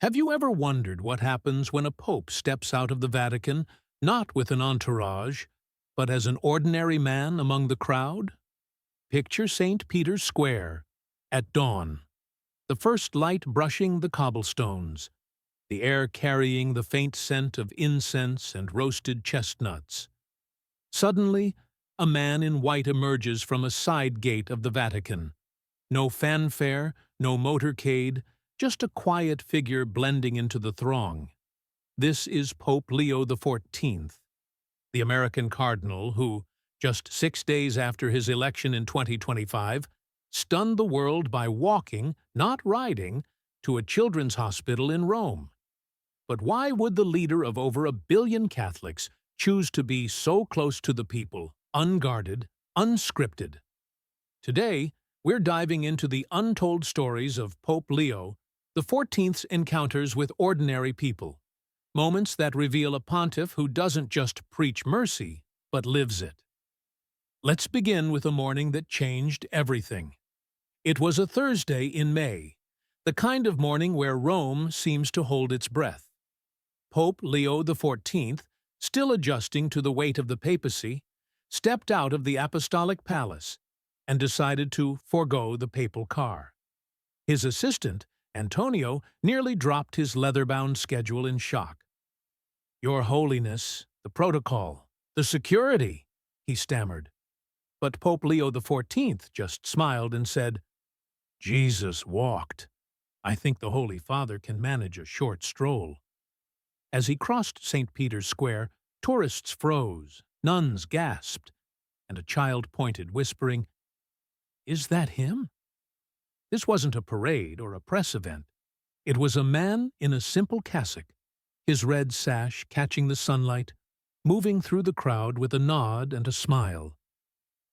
Have you ever wondered what happens when a pope steps out of the Vatican, not with an entourage, but as an ordinary man among the crowd? Picture St. Peter's Square at dawn, the first light brushing the cobblestones, the air carrying the faint scent of incense and roasted chestnuts. Suddenly, a man in white emerges from a side gate of the Vatican. No fanfare, no motorcade, just a quiet figure blending into the throng. This is Pope Leo XIV, the American cardinal who, just 6 days after his election in 2025, stunned the world by walking, not riding, to a children's hospital in Rome. But why would the leader of over 1 billion Catholics choose to be so close to the people, unguarded, unscripted? Today, we're diving into the untold stories of Pope Leo XIV's encounters with ordinary people, moments that reveal a pontiff who doesn't just preach mercy, but lives it. Let's begin with a morning that changed everything. It was a Thursday in May, the kind of morning where Rome seems to hold its breath. Pope Leo XIV, still adjusting to the weight of the papacy, stepped out of the apostolic palace and decided to forego the papal car. His assistant, Antonio, nearly dropped his leather-bound schedule in shock. "Your Holiness, the protocol, the security," he stammered. But Pope Leo XIV just smiled and said, "Jesus walked. I think the Holy Father can manage a short stroll." As he crossed St. Peter's Square, tourists froze, nuns gasped, and a child pointed, whispering, "Is that him?" This wasn't a parade or a press event. It was a man in a simple cassock, his red sash catching the sunlight, moving through the crowd with a nod and a smile.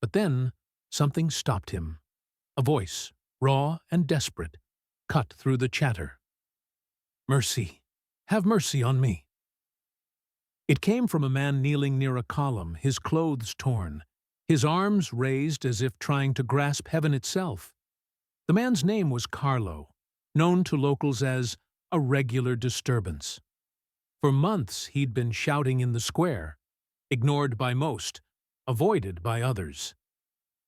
But then something stopped him. A voice, raw and desperate, cut through the chatter. "Mercy, have mercy on me." It came from a man kneeling near a column, his clothes torn, his arms raised as if trying to grasp heaven itself. The man's name was Carlo, known to locals as a regular disturbance. For months he'd been shouting in the square, ignored by most, avoided by others.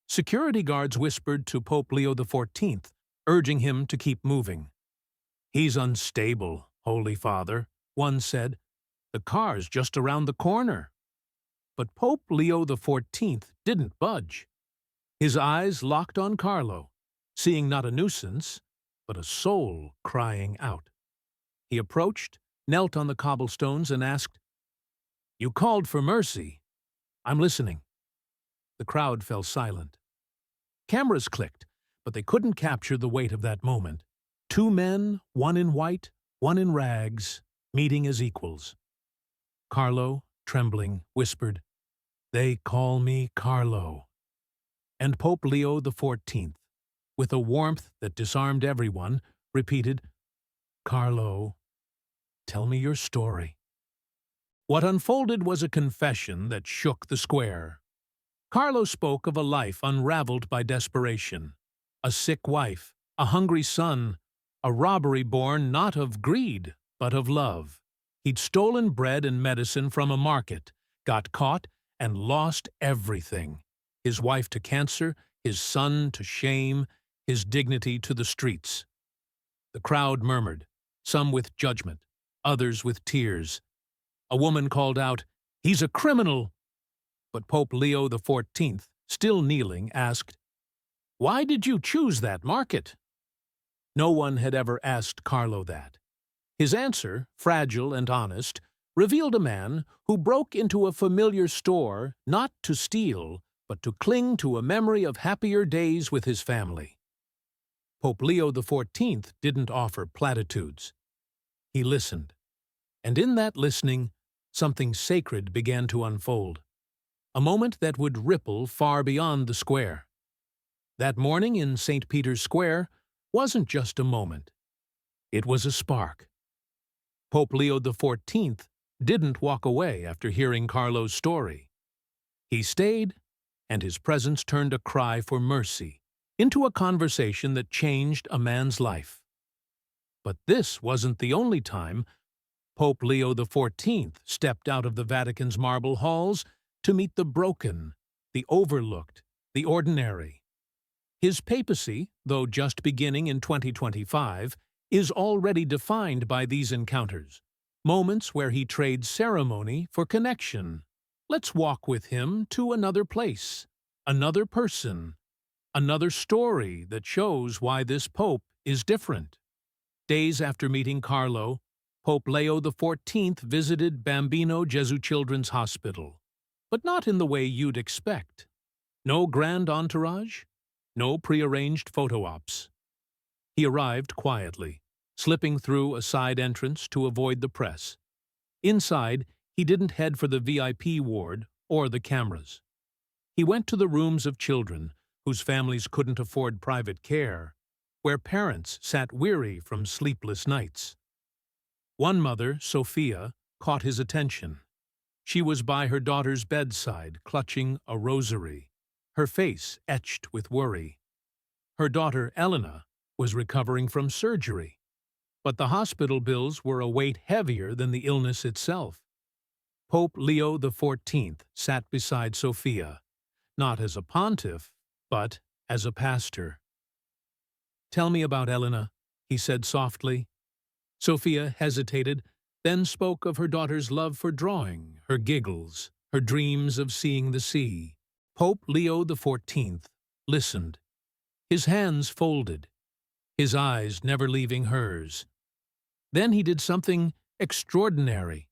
Security guards whispered to Pope Leo XIV, urging him to keep moving. "He's unstable, Holy Father," one said. "The car's just around the corner." But Pope Leo XIV didn't budge. His eyes locked on Carlo, seeing not a nuisance, but a soul crying out. He approached, knelt on the cobblestones, and asked, "You called for mercy. I'm listening." The crowd fell silent. Cameras clicked, but they couldn't capture the weight of that moment. Two men, one in white, one in rags, meeting as equals. Carlo, trembling, whispered, "They call me Carlo." And Pope Leo XIV, with a warmth that disarmed everyone, repeated, "Carlo, tell me your story." What unfolded was a confession that shook the square. Carlo spoke of a life unraveled by desperation, a sick wife, a hungry son, a robbery born not of greed, but of love. He'd stolen bread and medicine from a market, got caught, and lost everything. His wife to cancer, his son to shame, his dignity to the streets. The crowd murmured, some with judgment, others with tears. A woman called out, "He's a criminal!" But Pope Leo XIV, still kneeling, asked, "Why did you choose that market?" No one had ever asked Carlo that. His answer, fragile and honest, revealed a man who broke into a familiar store not to steal, but to cling to a memory of happier days with his family. Pope Leo XIV didn't offer platitudes. He listened. And in that listening, something sacred began to unfold. A moment that would ripple far beyond the square. That morning in St. Peter's Square wasn't just a moment. It was a spark. Pope Leo XIV didn't walk away after hearing Carlo's story. He stayed, and his presence turned a cry for mercy into a conversation that changed a man's life. But this wasn't the only time Pope Leo XIV stepped out of the Vatican's marble halls to meet the broken, the overlooked, the ordinary. His papacy, though just beginning in 2025, is already defined by these encounters, moments where he trades ceremony for connection. Let's walk with him to another place, another person, another story that shows why this pope is different. Days after meeting Carlo, Pope Leo XIV visited Bambino Gesù Children's Hospital, but not in the way you'd expect. No grand entourage, no prearranged photo ops. He arrived quietly, slipping through a side entrance to avoid the press. Inside, he didn't head for the VIP ward or the cameras. He went to the rooms of children whose families couldn't afford private care, where parents sat weary from sleepless nights. One mother, Sophia, caught his attention. She was by her daughter's bedside, clutching a rosary, her face etched with worry. Her daughter, Elena, was recovering from surgery, but the hospital bills were a weight heavier than the illness itself. Pope Leo XIV sat beside Sophia, not as a pontiff, but as a pastor. "Tell me about Elena," he said softly. Sophia hesitated, then spoke of her daughter's love for drawing, her giggles, her dreams of seeing the sea. Pope Leo XIV listened, his hands folded, his eyes never leaving hers. Then he did something extraordinary.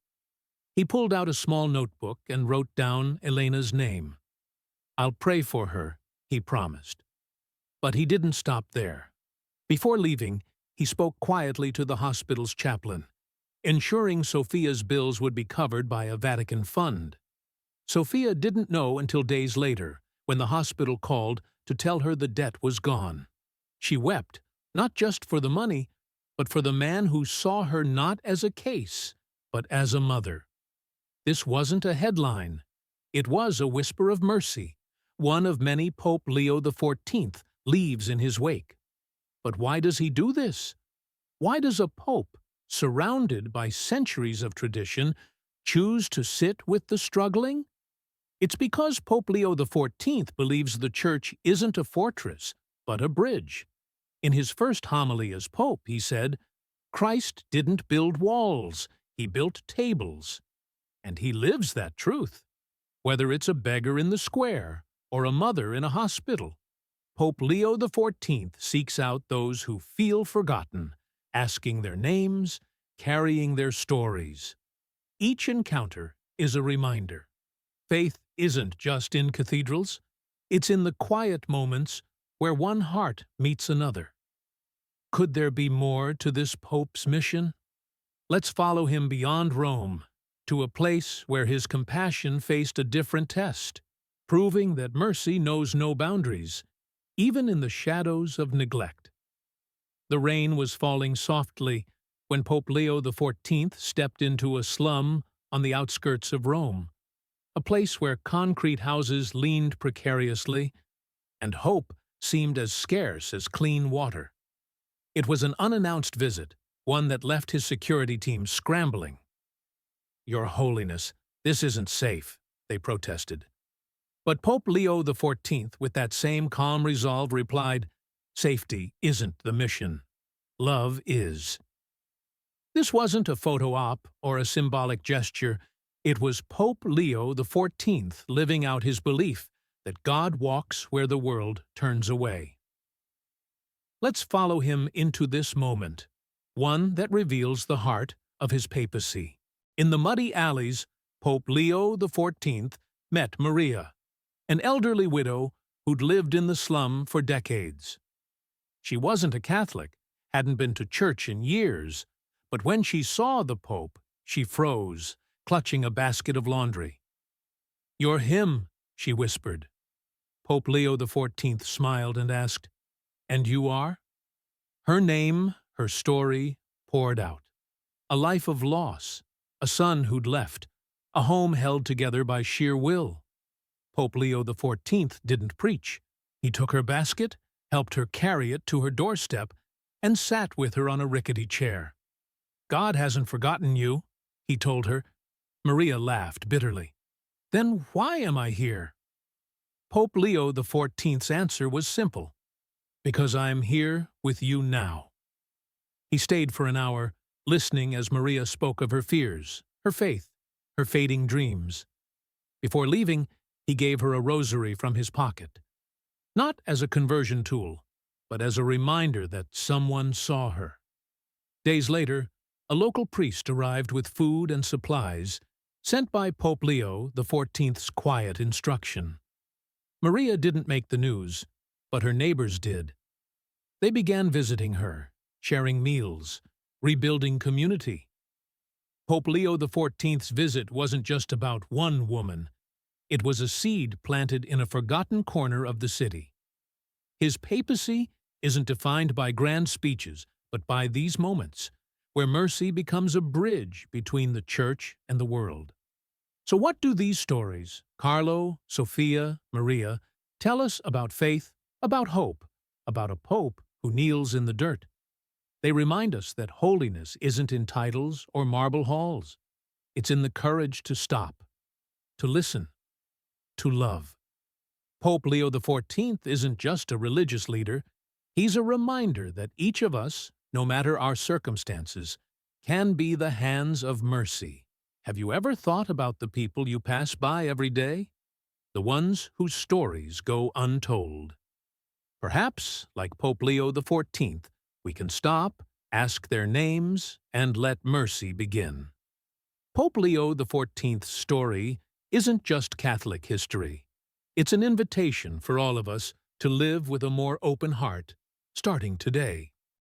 He pulled out a small notebook and wrote down Elena's name. "I'll pray for her," he promised. But he didn't stop there. Before leaving, he spoke quietly to the hospital's chaplain, ensuring Sophia's bills would be covered by a Vatican fund. Sophia didn't know until days later, when the hospital called to tell her the debt was gone. She wept, not just for the money, but for the man who saw her not as a case, but as a mother. This wasn't a headline. It was a whisper of mercy, one of many Pope Leo XIV leaves in his wake. But why does he do this? Why does a pope, surrounded by centuries of tradition, choose to sit with the struggling? It's because Pope Leo XIV believes the Church isn't a fortress, but a bridge. In his first homily as Pope, he said, "Christ didn't build walls, he built tables." And he lives that truth. Whether it's a beggar in the square or a mother in a hospital, Pope Leo XIV seeks out those who feel forgotten, asking their names, carrying their stories. Each encounter is a reminder. Faith isn't just in cathedrals, it's in the quiet moments where one heart meets another. Could there be more to this Pope's mission? Let's follow him beyond Rome, to a place where his compassion faced a different test, proving that mercy knows no boundaries, even in the shadows of neglect. The rain was falling softly when Pope Leo XIV stepped into a slum on the outskirts of Rome, a place where concrete houses leaned precariously, and hope seemed as scarce as clean water. It was an unannounced visit, one that left his security team scrambling. "Your Holiness, this isn't safe," they protested. But Pope Leo XIV, with that same calm resolve, replied, "Safety isn't the mission. Love is." This wasn't a photo op or a symbolic gesture. It was Pope Leo XIV living out his belief that God walks where the world turns away. Let's follow him into this moment, one that reveals the heart of his papacy. In the muddy alleys, Pope Leo XIV met Maria, an elderly widow who'd lived in the slum for decades. She wasn't a Catholic, hadn't been to church in years, but when she saw the Pope, she froze, clutching a basket of laundry. "You're him," she whispered. Pope Leo XIV smiled and asked, "And you are?" Her name, her story, poured out. A life of loss, a son who'd left, a home held together by sheer will. Pope Leo XIV didn't preach. He took her basket, helped her carry it to her doorstep, and sat with her on a rickety chair. "God hasn't forgotten you," he told her. Maria laughed bitterly. "Then why am I here?" Pope Leo XIV's answer was simple. "Because I'm here with you now." He stayed for an hour, listening as Maria spoke of her fears, her faith, her fading dreams. Before leaving, he gave her a rosary from his pocket. Not as a conversion tool, but as a reminder that someone saw her. Days later, a local priest arrived with food and supplies, sent by Pope Leo XIV's quiet instruction. Maria didn't make the news, but her neighbors did. They began visiting her, sharing meals, rebuilding community. Pope Leo XIV's visit wasn't just about one woman. It was a seed planted in a forgotten corner of the city. His papacy isn't defined by grand speeches, but by these moments, where mercy becomes a bridge between the Church and the world. So what do these stories, Carlo, Sophia, Maria, tell us about faith, about hope, about a pope who kneels in the dirt? They remind us that holiness isn't in titles or marble halls. It's in the courage to stop, to listen, to love. Pope Leo XIV isn't just a religious leader. He's a reminder that each of us, no matter our circumstances, can be the hands of mercy. Have you ever thought about the people you pass by every day? The ones whose stories go untold. Perhaps, like Pope Leo XIV, we can stop, ask their names, and let mercy begin. Pope Leo XIV's story isn't just Catholic history. It's an invitation for all of us to live with a more open heart, starting today.